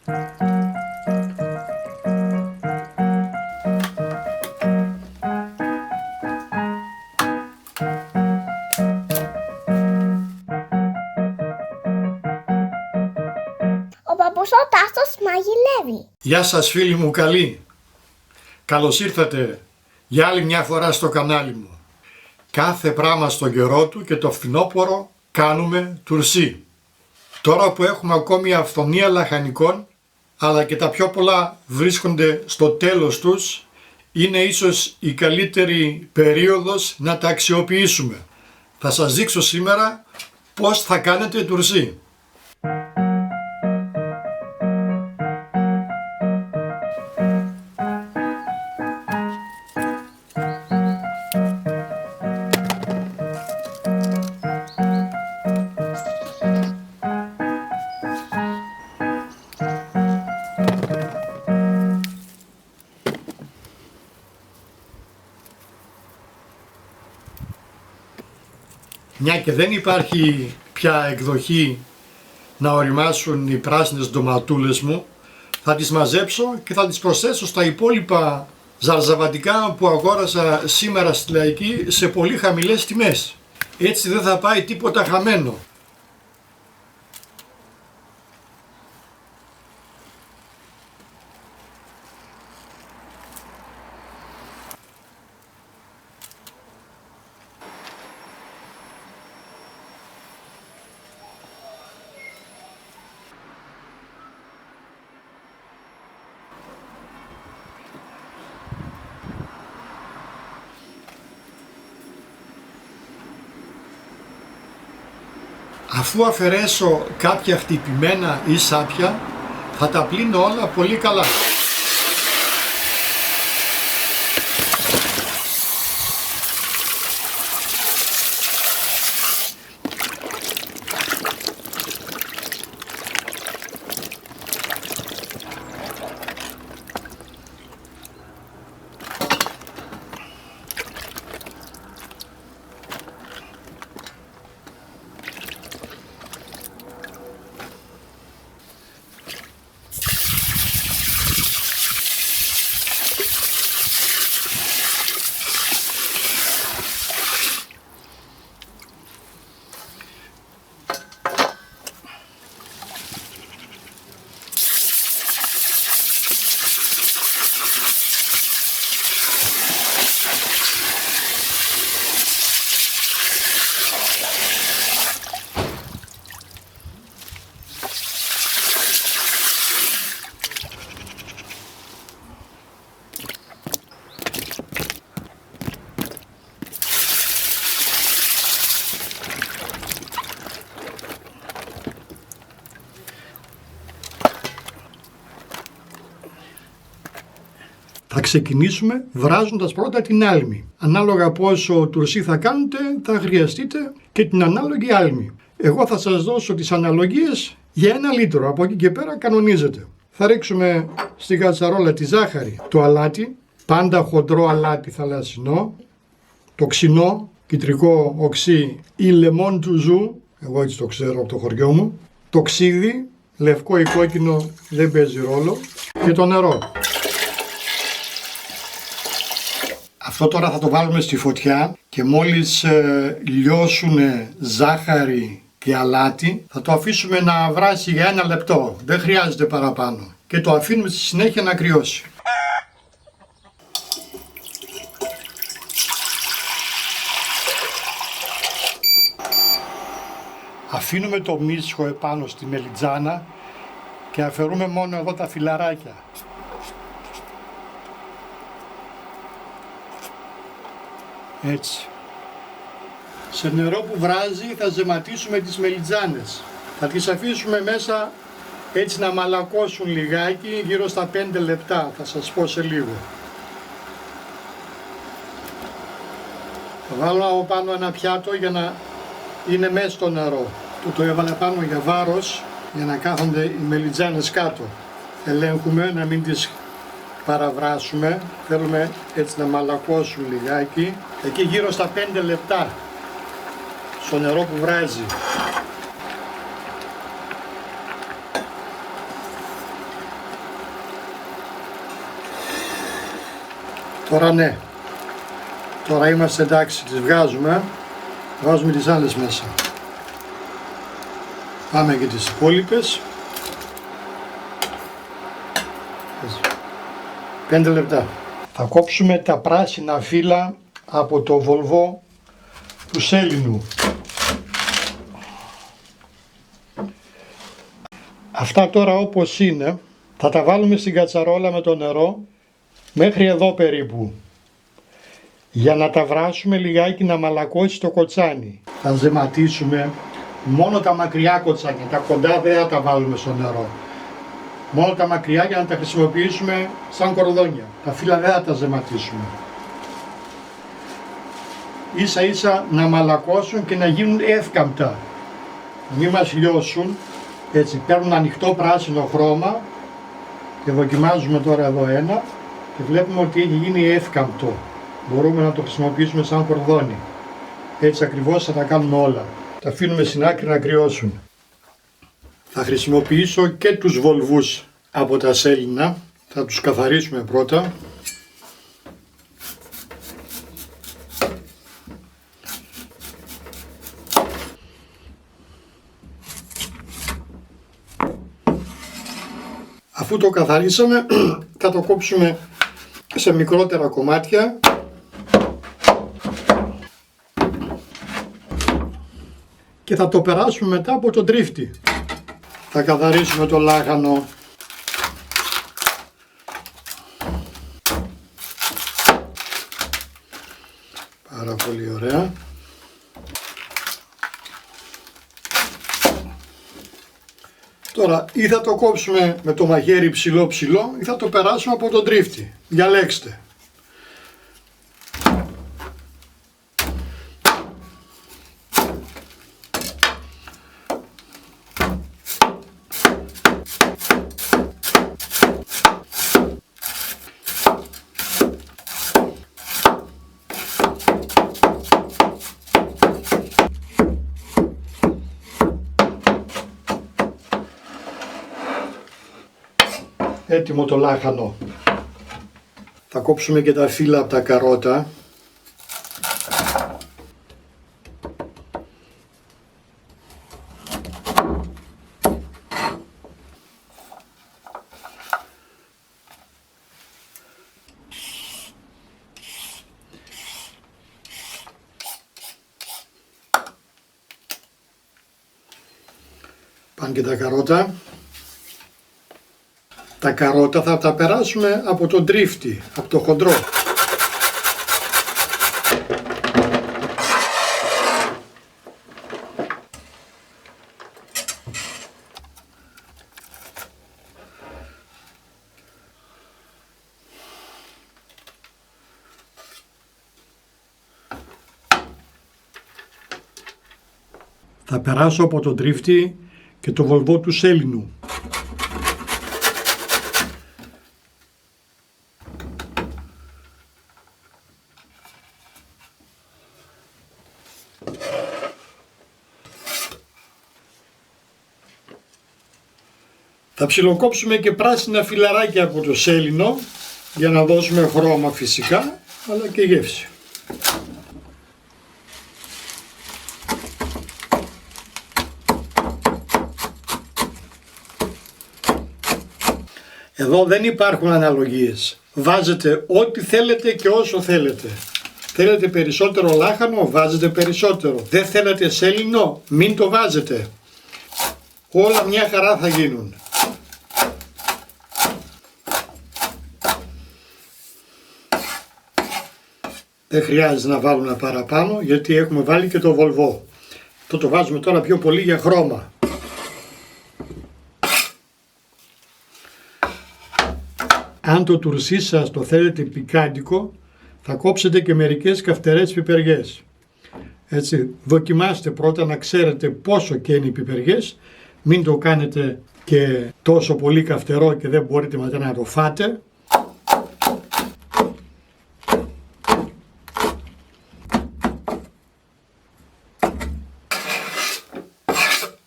Ο παππούς ο Τάστος μαγειρεύει. Γεια σας φίλοι μου καλοί. Καλώς ήρθατε για άλλη μια φορά στο κανάλι μου. Κάθε πράγμα στον καιρό του και το φθινόπωρο κάνουμε τουρσί. Τώρα που έχουμε ακόμη αυθονία λαχανικών, αλλά και τα πιο πολλά βρίσκονται στο τέλος τους, είναι ίσως η καλύτερη περίοδος να τα αξιοποιήσουμε. Θα σας δείξω σήμερα πώς θα κάνετε τουρσί. Μια και δεν υπάρχει πια εκδοχή να οριμάσουν οι πράσινες ντοματούλες μου, θα τις μαζέψω και θα τις προσθέσω στα υπόλοιπα ζαρζαβατικά που αγόρασα σήμερα στη Λαϊκή σε πολύ χαμηλές τιμές. Έτσι δεν θα πάει τίποτα χαμένο. Αφού αφαιρέσω κάποια χτυπημένα ή σάπια, θα τα πλύνω όλα πολύ καλά. Θα ξεκινήσουμε βράζοντας πρώτα την άλμη. Ανάλογα πόσο τουρσί θα κάνετε, θα χρειαστείτε και την ανάλογη άλμη. Εγώ θα σας δώσω τις αναλογίες για 1 λίτρο. Από εκεί και πέρα κανονίζετε. Θα ρίξουμε στην κατσαρόλα τη ζάχαρη, το αλάτι, πάντα χοντρό αλάτι θαλασσινό, το ξινό, κιτρικό οξύ ή λεμόν του ζου, εγώ έτσι το ξέρω από το χωριό μου, το ξύδι, λευκό ή κόκκινο δεν παίζει ρόλο, και το νερό. Αυτό τώρα θα το βάλουμε στη φωτιά και μόλις λιώσουν ζάχαρη και αλάτι θα το αφήσουμε να βράσει για 1 λεπτό, δεν χρειάζεται παραπάνω, και το αφήνουμε στη συνέχεια να κρυώσει. Αφήνουμε το μίσχο επάνω στη μελιτζάνα και αφαιρούμε μόνο εδώ τα φυλαράκια. Έτσι. Σε νερό που βράζει θα ζεματίσουμε τις μελιτζάνες. Θα τις αφήσουμε μέσα έτσι να μαλακώσουν λιγάκι, γύρω στα 5 λεπτά, θα σας πω σε λίγο. Θα βάλω από πάνω ένα πιάτο για να είναι μέσα στο νερό. Το έβαλα πάνω για βάρος, για να κάθονται οι μελιτζάνες κάτω. Ελέγχουμε να μην τις παραβράσουμε, θέλουμε έτσι να μαλακώσουν λιγάκι, εκεί γύρω στα 5 λεπτά στο νερό που βράζει. Τώρα ναι. Τώρα είμαστε εντάξει, τις βγάζουμε. Βάζουμε τις άλλες μέσα. Πάμε και τις υπόλοιπες. 5 λεπτά. Θα κόψουμε τα πράσινα φύλλα από το βολβό του σέλινου. Αυτά τώρα όπως είναι θα τα βάλουμε στην κατσαρόλα με το νερό μέχρι εδώ περίπου, για να τα βράσουμε λιγάκι να μαλακώσει το κοτσάνι. Θα ζεματίσουμε μόνο τα μακριά κοτσάνια, τα κοντά δεν θα τα βάλουμε στο νερό. Μόνο τα μακριά για να τα χρησιμοποιήσουμε σαν κορδόνια. Τα φύλλα δεν θα τα ζεματίσουμε. Ίσα ίσα να μαλακώσουν και να γίνουν εύκαμπτα. Να μην μας λιώσουν. Έτσι παίρνουν ανοιχτό πράσινο χρώμα και δοκιμάζουμε τώρα εδώ ένα και βλέπουμε ότι έχει γίνει εύκαμπτο. Μπορούμε να το χρησιμοποιήσουμε σαν κορδόνι. Έτσι ακριβώς θα τα κάνουμε όλα. Τα αφήνουμε στην άκρη να κρυώσουν. Θα χρησιμοποιήσω και τους βολβούς από τα σέλινα. Θα τους καθαρίσουμε πρώτα. Αφού το καθαρίσαμε θα το κόψουμε σε μικρότερα κομμάτια και θα το περάσουμε μετά από τον τρίφτη. Θα καθαρίσουμε το λάχανο. Πάρα πολύ ωραία. Τώρα ή θα το κόψουμε με το μαχαίρι ψηλό ή θα το περάσουμε από τον τρίφτη. Διαλέξτε. Έτοιμο το λάχανο. Θα κόψουμε και τα φύλλα από τα καρότα. Πάνε και τα καρότα. Τα καρότα θα τα περάσουμε από τον τρίφτη, από το χοντρό. Θα περάσω από τον τρίφτη και το βολβό του σέλινου. Θα ψιλοκόψουμε και πράσινα φιλαράκια από το σέλινο για να δώσουμε χρώμα φυσικά, αλλά και γεύση. Εδώ δεν υπάρχουν αναλογίες. Βάζετε ό,τι θέλετε και όσο θέλετε. Θέλετε περισσότερο λάχανο, βάζετε περισσότερο. Δεν θέλετε σέλινο, μην το βάζετε. Όλα μια χαρά θα γίνουν. Δεν χρειάζεται να βάλουμε παραπάνω γιατί έχουμε βάλει και το βολβό. Το βάζουμε τώρα πιο πολύ για χρώμα. Αν το τουρσί σας το θέλετε πικάντικο, θα κόψετε και μερικές καυτερές πιπεριές. Έτσι, δοκιμάστε πρώτα να ξέρετε πόσο και είναι οι πιπεριές. Μην το κάνετε και τόσο πολύ καυτερό και δεν μπορείτε μετά να το φάτε.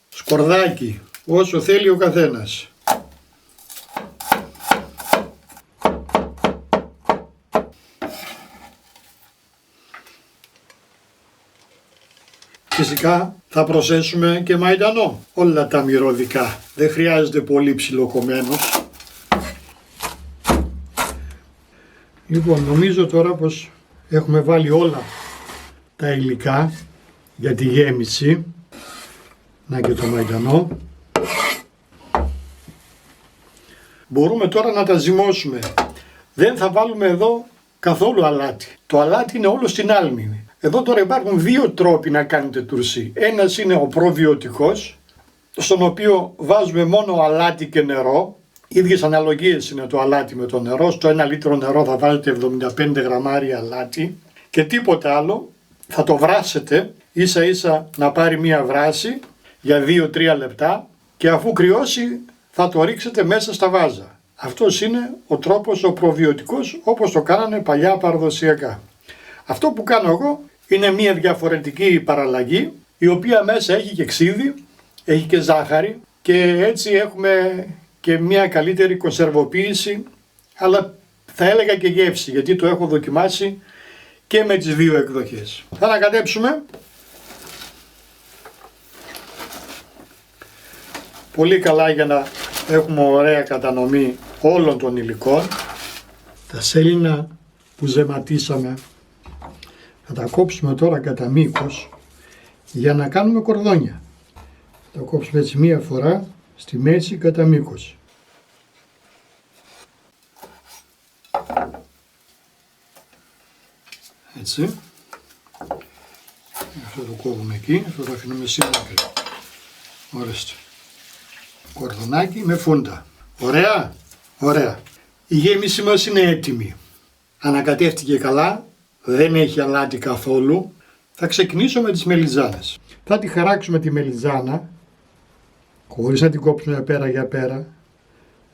Σκορδάκι, όσο θέλει ο καθένας. Φυσικά θα προσθέσουμε και μαϊντανό. Όλα τα μυρωδικά. Δεν χρειάζεται πολύ ψιλοκομμένος. Λοιπόν, νομίζω τώρα πως έχουμε βάλει όλα τα υλικά για τη γέμιση. Να και το μαϊντανό. Μπορούμε τώρα να τα ζυμώσουμε. Δεν θα βάλουμε εδώ καθόλου αλάτι. Το αλάτι είναι όλο στην άλμη. Εδώ τώρα υπάρχουν δύο τρόποι να κάνετε τουρσί. Ένας είναι ο προβιωτικός, στον οποίο βάζουμε μόνο αλάτι και νερό. Ίδιες αναλογίες είναι το αλάτι με το νερό. Στο 1 λίτρο νερό θα βάλετε 75 γραμμάρια αλάτι και τίποτα άλλο. Θα το βράσετε ίσα ίσα να πάρει μία βράση για 2-3 λεπτά και αφού κρυώσει θα το ρίξετε μέσα στα βάζα. Αυτός είναι ο τρόπος ο προβιωτικός όπως το κάνανε παλιά παραδοσιακά. Αυτό που κάνω εγώ είναι μία διαφορετική παραλλαγή η οποία μέσα έχει και ξύδι, έχει και ζάχαρη και έτσι έχουμε και μία καλύτερη κονσερβοποίηση, αλλά θα έλεγα και γεύση γιατί το έχω δοκιμάσει και με τις δύο εκδοχές. Θα ανακατέψουμε. Πολύ καλά για να έχουμε ωραία κατανομή όλων των υλικών. Τα σέλινα που ζεματίσαμε θα τα κόψουμε τώρα κατά μήκος για να κάνουμε κορδόνια. Θα τα κόψουμε έτσι μία φορά στη μέση κατά μήκος. Έτσι. Αυτό το κόβουμε εκεί, αυτό το αφήνουμε σύμμετρη. Ορίστε. Κορδονάκι με φούντα. Ωραία, ωραία. Η γέμιση μας είναι έτοιμη. Ανακατεύτηκε καλά, δεν έχει αλάτι καθόλου. Θα ξεκινήσω με τις μελιτζάνες. Θα τη χαράξουμε τη μελιτζάνα, χωρίς να την κόψουμε πέρα για πέρα.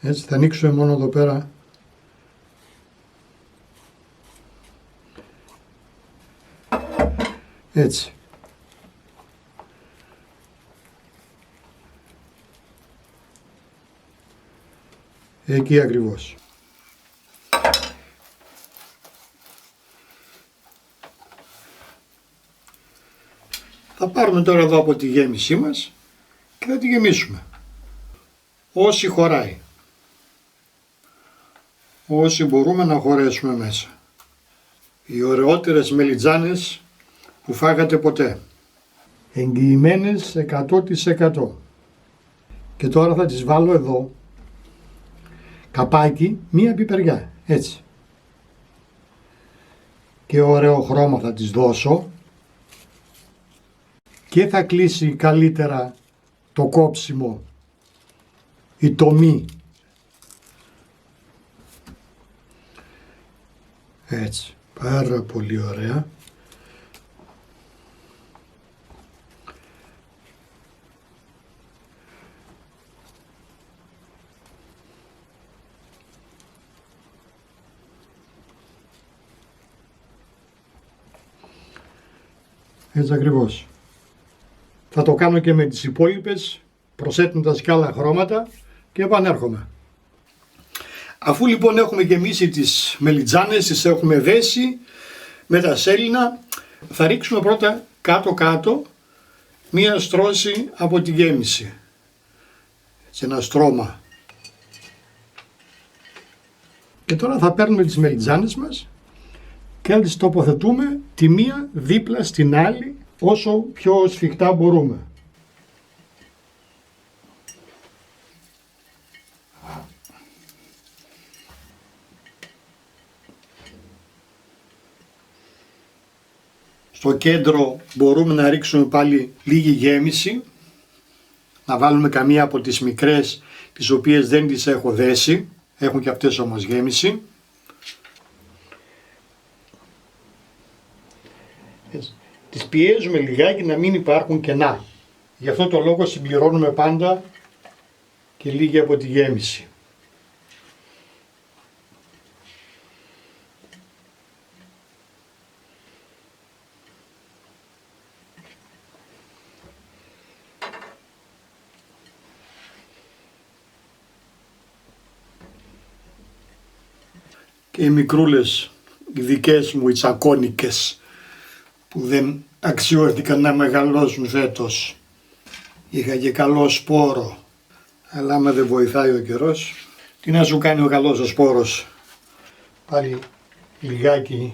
Έτσι θα ανοίξουμε μόνο εδώ πέρα. Έτσι. Εκεί ακριβώς. Θα πάρουμε τώρα εδώ από τη γέμισή μας και θα τη γεμίσουμε. Όση χωράει. Όσοι μπορούμε να χωρέσουμε μέσα. Οι ωραιότερες μελιτζάνες που φάγατε ποτέ. Εγγυημένες 100%. Και τώρα θα τις βάλω εδώ. Καπάκι, μία πιπεριά, έτσι. Και ωραίο χρώμα θα τις δώσω. Και θα κλείσει καλύτερα το κόψιμο, η τομή. Έτσι, πάρα πολύ ωραία. Έτσι ακριβώς. Θα το κάνω και με τις υπόλοιπες, προσθέτοντας και άλλα χρώματα και επανέρχομαι. Αφού λοιπόν έχουμε γεμίσει τις μελιτζάνες, τις έχουμε δέσει με τα σέλινα, θα ρίξουμε πρώτα κάτω-κάτω μία στρώση από τη γέμιση. Έτσι ένα στρώμα. Και τώρα θα παίρνουμε τις μελιτζάνες μας και θα τις τοποθετούμε τη μία δίπλα στην άλλη όσο πιο σφιχτά μπορούμε. Στο κέντρο μπορούμε να ρίξουμε πάλι λίγη γέμιση, να βάλουμε καμία από τις μικρές τις οποίες δεν τις έχω δέσει, έχουν και αυτές όμως γέμιση. Τις πιέζουμε λιγάκι να μην υπάρχουν κενά. Γι' αυτό το λόγο συμπληρώνουμε πάντα και λίγη από τη γέμιση. Και οι μικρούλες, οι δικές μου, οι τσακώνικες, που δεν αξιώθηκαν να μεγαλώσουν φέτος. Είχα και καλό σπόρο. Αλλά άμα δεν βοηθάει ο καιρός, τι να σου κάνει ο καλός ο σπόρος. Πάλι λιγάκι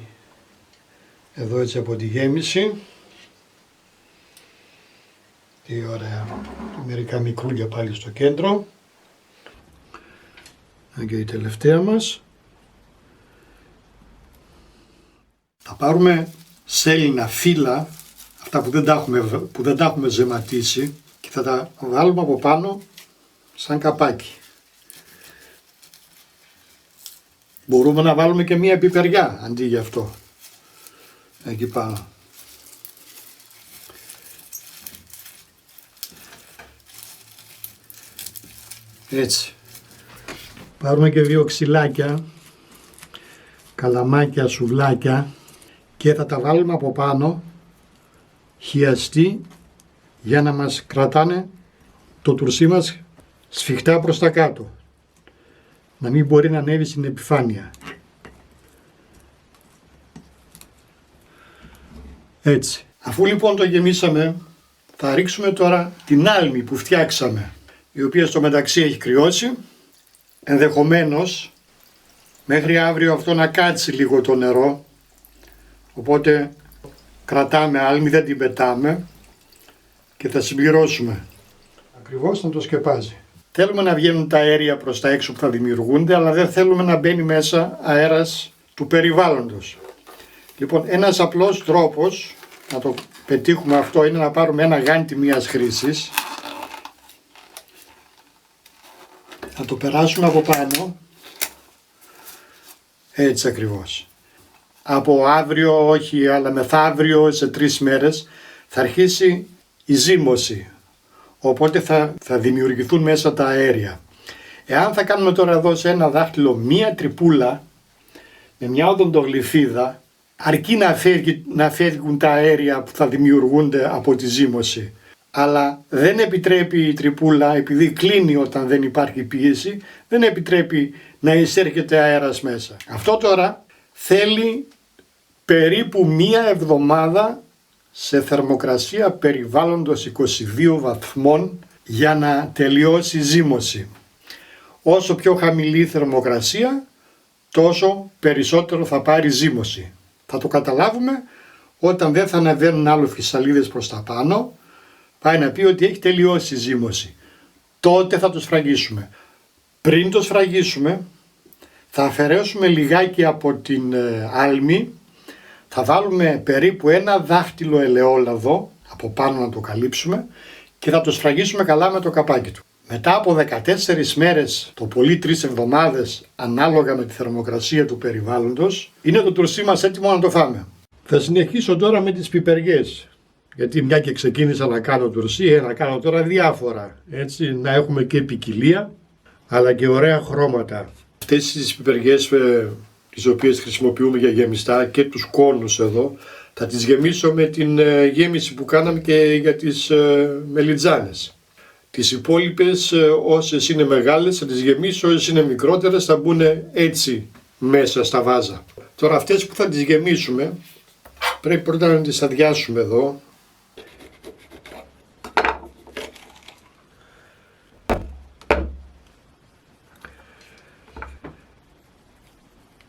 εδώ έτσι από τη γέμιση. Τι ωραία. Μερικά μικρούλια πάλι στο κέντρο. Και η τελευταία μας. Θα πάρουμε σέλινα φύλλα, αυτά που δεν τα έχουμε ζεματίσει, και θα τα βάλουμε από πάνω σαν καπάκι. Μπορούμε να βάλουμε και μία πιπεριά αντί για αυτό. Εκεί πάνω. Έτσι. Πάρουμε και 2 ξυλάκια, καλαμάκια, σουβλάκια, και θα τα βάλουμε από πάνω χιαστή για να μας κρατάνε το τουρσί μας σφιχτά προς τα κάτω. Να μην μπορεί να ανέβει στην επιφάνεια. Έτσι. Αφού λοιπόν το γεμίσαμε, θα ρίξουμε τώρα την άλμη που φτιάξαμε, η οποία στο μεταξύ έχει κρυώσει. Ενδεχομένως μέχρι αύριο αυτό να κάτσει λίγο το νερό, οπότε κρατάμε άλμη, δεν την πετάμε και θα συμπληρώσουμε. Ακριβώς να το σκεπάζει. Θέλουμε να βγαίνουν τα αέρια προς τα έξω που θα δημιουργούνται, αλλά δεν θέλουμε να μπαίνει μέσα αέρας του περιβάλλοντος. Λοιπόν, ένας απλός τρόπος να το πετύχουμε αυτό είναι να πάρουμε ένα γάντι μίας χρήσης. Θα το περάσουμε από πάνω, έτσι ακριβώς. Από αύριο, όχι, αλλά μεθαύριο, σε 3 μέρες, θα αρχίσει η ζύμωση. Οπότε θα δημιουργηθούν μέσα τα αέρια. Εάν θα κάνουμε τώρα εδώ σε ένα δάχτυλο μία τρυπούλα, με μια οδοντογλυφίδα, αρκεί να φεύγουν τα αέρια που θα δημιουργούνται από τη ζύμωση. Αλλά δεν επιτρέπει η τρυπούλα, επειδή κλείνει όταν δεν υπάρχει πίεση, δεν επιτρέπει να εισέρχεται αέρας μέσα. Αυτό τώρα θέλει περίπου μία εβδομάδα σε θερμοκρασία περιβάλλοντος 22 βαθμών για να τελειώσει η ζύμωση. Όσο πιο χαμηλή η θερμοκρασία, τόσο περισσότερο θα πάρει ζύμωση. Θα το καταλάβουμε όταν δεν θα ανεβαίνουν άλλο φυσαλίδες προς τα πάνω. Πάει να πει ότι έχει τελειώσει η ζύμωση. Τότε θα το σφραγίσουμε. Πριν το σφραγίσουμε, θα αφαιρέσουμε λιγάκι από την άλμη, θα βάλουμε περίπου ένα δάχτυλο ελαιόλαδο από πάνω να το καλύψουμε και θα το σφραγίσουμε καλά με το καπάκι του. Μετά από 14 μέρες, το πολύ 3 εβδομάδες, ανάλογα με τη θερμοκρασία του περιβάλλοντος, είναι το τουρσί μας έτοιμο να το φάμε. Θα συνεχίσω τώρα με τις πιπεριές. Γιατί μια και ξεκίνησα να κάνω τουρσί, να κάνω τώρα διάφορα. Έτσι, να έχουμε και ποικιλία, αλλά και ωραία χρώματα. Αυτές τις πιπεριές τις οποίες χρησιμοποιούμε για γεμιστά και τους κόνους εδώ, θα τις γεμίσω με την γέμιση που κάναμε και για τις μελιτζάνες. Τις υπόλοιπες, όσες είναι μεγάλες, θα τις γεμίσω, όσες είναι μικρότερες θα μπουν έτσι μέσα στα βάζα. Τώρα αυτές που θα τις γεμίσουμε, πρέπει πρώτα να τις αδειάσουμε εδώ.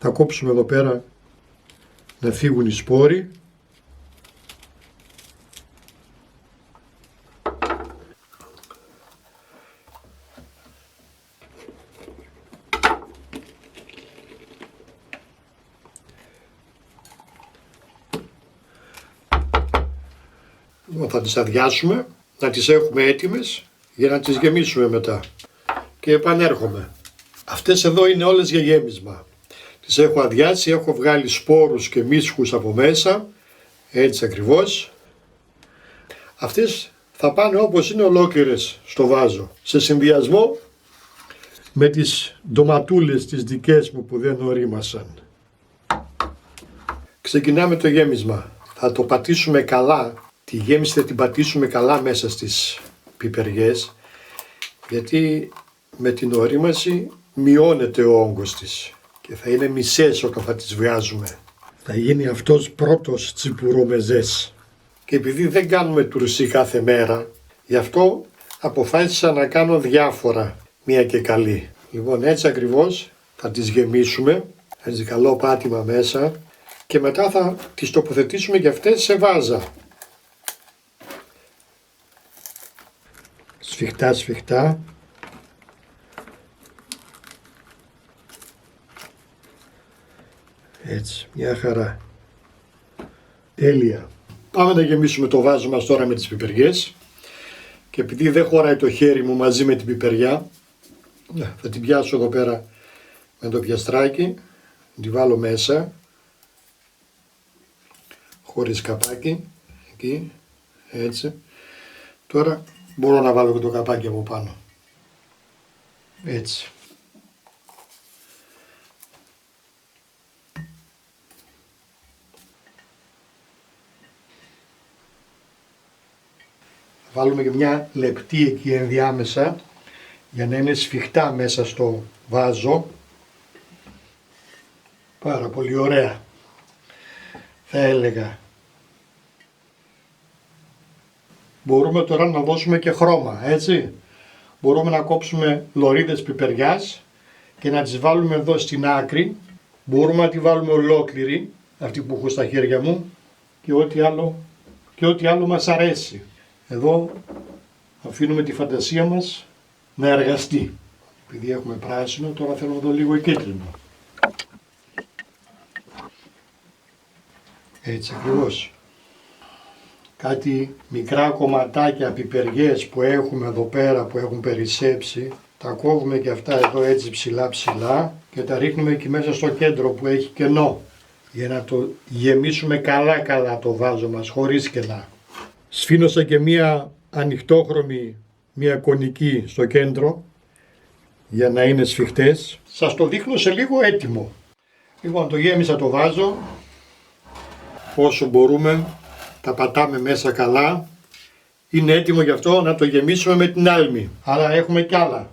Θα κόψουμε εδώ πέρα να φύγουν οι σπόροι. Θα τις αδειάσουμε, να τις έχουμε έτοιμες για να τις γεμίσουμε μετά. Και επανέρχομαι. Αυτές εδώ είναι όλες για γέμισμα. Τις έχω αδειάσει, έχω βγάλει σπόρους και μίσχους από μέσα, έτσι ακριβώς. Αυτές θα πάνε όπως είναι ολόκληρες στο βάζο, σε συνδυασμό με τις ντοματούλες τις δικές μου που δεν ορίμασαν. Ξεκινάμε το γέμισμα. Θα το πατήσουμε καλά, τη γέμιση θα την πατήσουμε καλά μέσα στις πιπεριές, γιατί με την ορίμαση μειώνεται ο όγκος της και θα είναι μισές όταν θα τις βγάζουμε. Θα γίνει αυτός πρώτος τσιπουρομεζές. Και επειδή δεν κάνουμε τουρσί κάθε μέρα, γι' αυτό αποφάσισα να κάνω διάφορα, μία και καλή. Λοιπόν, έτσι ακριβώς θα τις γεμίσουμε, έτσι καλό πάτημα μέσα και μετά θα τις τοποθετήσουμε και αυτές σε βάζα. Σφιχτά σφιχτά. Έτσι, μια χαρά. Τέλεια. Πάμε να γεμίσουμε το βάζο μας τώρα με τις πιπεριές. Και επειδή δεν χωράει το χέρι μου μαζί με την πιπεριά, θα την πιάσω εδώ πέρα με το πιαστράκι, την βάλω μέσα, χωρίς καπάκι, εκεί, έτσι. Τώρα μπορώ να βάλω και το καπάκι από πάνω. Έτσι. Βάλουμε και μια λεπτή εκεί ενδιάμεσα για να είναι σφιχτά μέσα στο βάζο. Πάρα πολύ ωραία, θα έλεγα. Μπορούμε τώρα να δώσουμε και χρώμα, έτσι. Μπορούμε να κόψουμε λωρίδες πιπεριάς και να τις βάλουμε εδώ στην άκρη. Μπορούμε να τη βάλουμε ολόκληρη, αυτή που έχω στα χέρια μου, και ό,τι άλλο μας αρέσει. Εδώ αφήνουμε τη φαντασία μας να εργαστεί. Επειδή έχουμε πράσινο, τώρα θέλω να δω λίγο κίτρινο. Έτσι ακριβώς. Κάτι μικρά κομματάκια πιπεριές που έχουμε εδώ πέρα που έχουν περισσέψει, τα κόβουμε και αυτά εδώ έτσι ψηλά ψηλά και τα ρίχνουμε εκεί μέσα στο κέντρο που έχει κενό, για να το γεμίσουμε καλά καλά το βάζο μας χωρίς κενά. Σφήνωσα και μία ανοιχτόχρωμη, μία κονική στο κέντρο για να είναι σφιχτές. Σας το δείχνω σε λίγο έτοιμο. Λοιπόν, το γέμισα το βάζο. Όσο μπορούμε τα πατάμε μέσα καλά. Είναι έτοιμο γι' αυτό να το γεμίσουμε με την άλμη. Άρα έχουμε κι άλλα.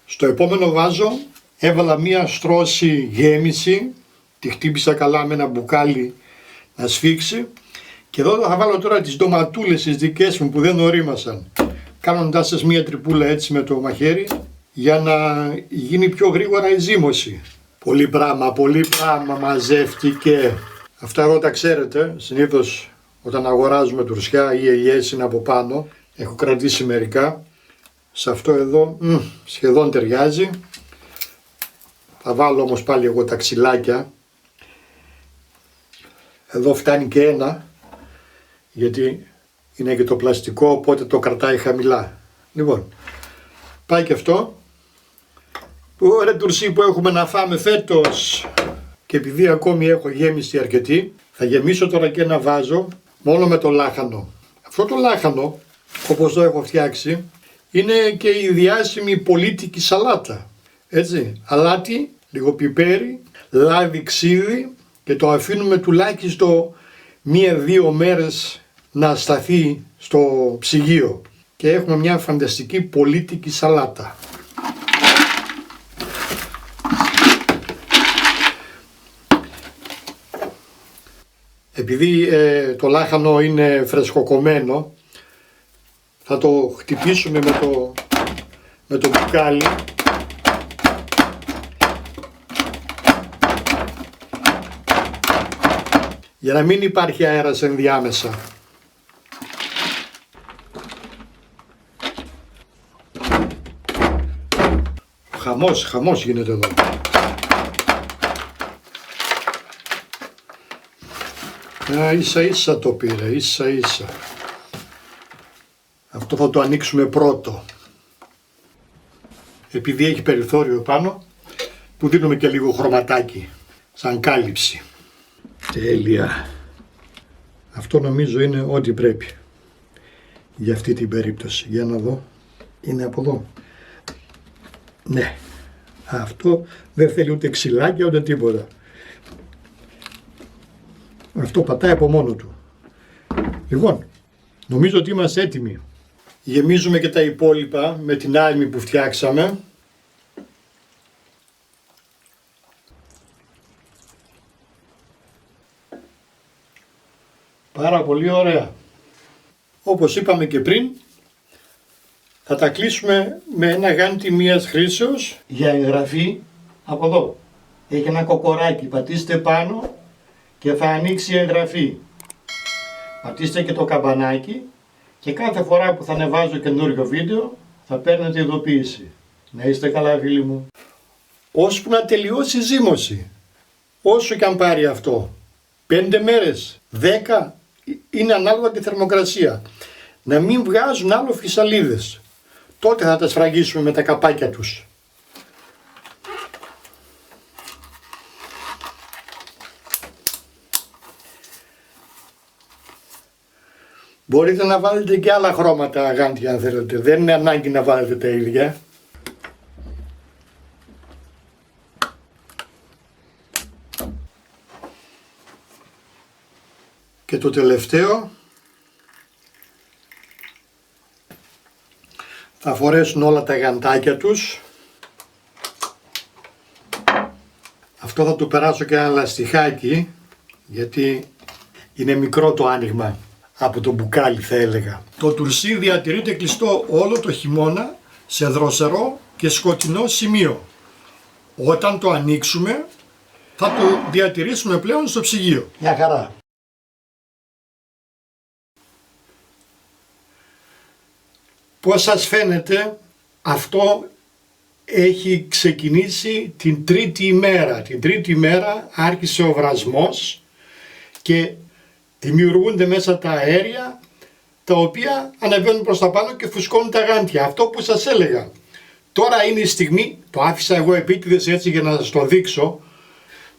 Στο επόμενο βάζο έβαλα μία στρώση γέμιση, τη χτύπησα καλά με ένα μπουκάλι να σφίξει και εδώ θα βάλω τώρα τις ντοματούλες τις δικές μου που δεν ορίμασαν, κάνοντάς σας μία τρυπούλα έτσι με το μαχαίρι για να γίνει πιο γρήγορα η ζύμωση. Πολύ πράγμα μαζεύτηκε. Αυτά εδώ τα ξέρετε, συνήθως όταν αγοράζουμε τουρσιά ή ελιές είναι από πάνω, έχω κρατήσει μερικά. Σε αυτό εδώ σχεδόν ταιριάζει. Θα βάλω όμως πάλι εγώ τα ξυλάκια. Εδώ φτάνει και ένα, γιατί είναι και το πλαστικό, οπότε το κρατάει χαμηλά. Λοιπόν, πάει και αυτό. Ωραία τουρσί που έχουμε να φάμε φέτος. Και επειδή ακόμη έχω γέμιση αρκετή, θα γεμίσω τώρα και ένα βάζο μόνο με το λάχανο. Αυτό το λάχανο, όπως το έχω φτιάξει, είναι και η διάσημη πολίτικη σαλάτα. Έτσι, αλάτι, λίγο πιπέρι, λάδι, ξύδι και το αφήνουμε τουλάχιστον 1-2 μέρες να σταθεί στο ψυγείο. Και έχουμε μια φανταστική πολίτικη σαλάτα. Επειδή το λάχανο είναι φρεσκοκομμένο, θα το χτυπήσουμε με το μπουκάλι. Για να μην υπάρχει αέρας ενδιάμεσα. Χαμός γίνεται εδώ. Ίσα το πήρε, ίσα. Αυτό θα το ανοίξουμε πρώτο. Επειδή έχει περιθώριο πάνω, του δίνουμε και λίγο χρωματάκι, σαν κάλυψη. Τέλεια. Αυτό νομίζω είναι ό,τι πρέπει για αυτή την περίπτωση. Για να δω. Είναι από εδώ. Ναι. Αυτό δεν θέλει ούτε ξυλάκια ούτε τίποτα. Αυτό πατάει από μόνο του. Λοιπόν, νομίζω ότι είμαστε έτοιμοι. Γεμίζουμε και τα υπόλοιπα με την άλμη που φτιάξαμε. Πάρα πολύ ωραία. Όπως είπαμε και πριν, θα τα κλείσουμε με ένα γάντι μίας χρήσεως. Για εγγραφή, από εδώ, έχει ένα κοκοράκι, πατήστε πάνω και θα ανοίξει η εγγραφή. Πατήστε και το καμπανάκι και κάθε φορά που θα ανεβάζω καινούριο βίντεο θα παίρνετε ειδοποίηση. Να είστε καλά φίλοι μου. Ώσπου να τελειώσει η ζύμωση, όσο και αν πάρει αυτό, 5 μέρες, 10, είναι ανάλογα τη θερμοκρασία. Να μην βγάζουν άλλο φυσαλίδες. Τότε θα τα σφραγίσουμε με τα καπάκια τους. Μπορείτε να βάλετε και άλλα χρώματα γάντια αν θέλετε. Δεν είναι ανάγκη να βάλετε τα ίδια. Και το τελευταίο, θα φορέσουν όλα τα γαντάκια τους. Αυτό θα του περάσω και ένα λαστιχάκι, γιατί είναι μικρό το άνοιγμα από το μπουκάλι θα έλεγα. Το τουρσί διατηρείται κλειστό όλο το χειμώνα σε δροσερό και σκοτεινό σημείο. Όταν το ανοίξουμε θα το διατηρήσουμε πλέον στο ψυγείο. Μια χαρά. Πώς σας φαίνεται, αυτό έχει ξεκινήσει την τρίτη ημέρα. Την τρίτη ημέρα άρχισε ο βρασμός και δημιουργούνται μέσα τα αέρια τα οποία ανεβαίνουν προς τα πάνω και φουσκώνουν τα γάντια. Αυτό που σας έλεγα. Τώρα είναι η στιγμή, το άφησα εγώ επίτηδες έτσι για να σας το δείξω.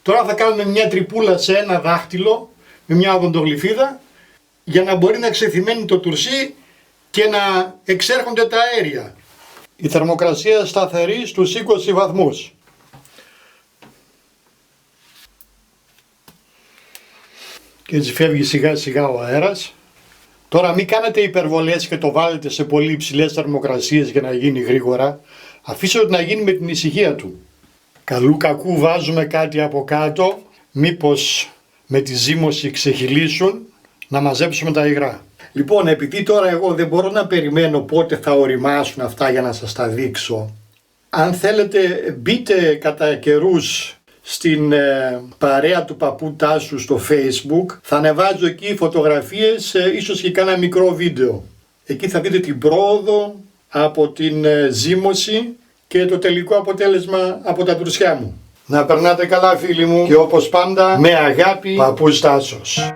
Τώρα θα κάνουμε μια τρυπούλα σε ένα δάχτυλο με μια οδοντογλυφίδα για να μπορεί να ξεθυμένει το τουρσί και να εξέρχονται τα αέρια. Η θερμοκρασία σταθερή στους 20 βαθμούς. Και έτσι φεύγει σιγά σιγά ο αέρας. Τώρα μην κάνετε υπερβολές και το βάλετε σε πολύ υψηλές θερμοκρασίες για να γίνει γρήγορα. Αφήστε το να γίνει με την ησυχία του. Καλού κακού βάζουμε κάτι από κάτω, μήπως με τη ζύμωση ξεχυλήσουν, να μαζέψουμε τα υγρά. Λοιπόν, επειδή τώρα εγώ δεν μπορώ να περιμένω πότε θα οριμάσουν αυτά για να σας τα δείξω, αν θέλετε μπείτε κατά καιρούς στην παρέα του παππού Τάσου στο Facebook, θα ανεβάζω εκεί φωτογραφίες, ίσως και κάνα μικρό βίντεο. Εκεί θα δείτε την πρόοδο από την ζύμωση και το τελικό αποτέλεσμα από τα τουρσιά μου. Να περνάτε καλά φίλοι μου και όπως πάντα με αγάπη, παππούς Τάσος.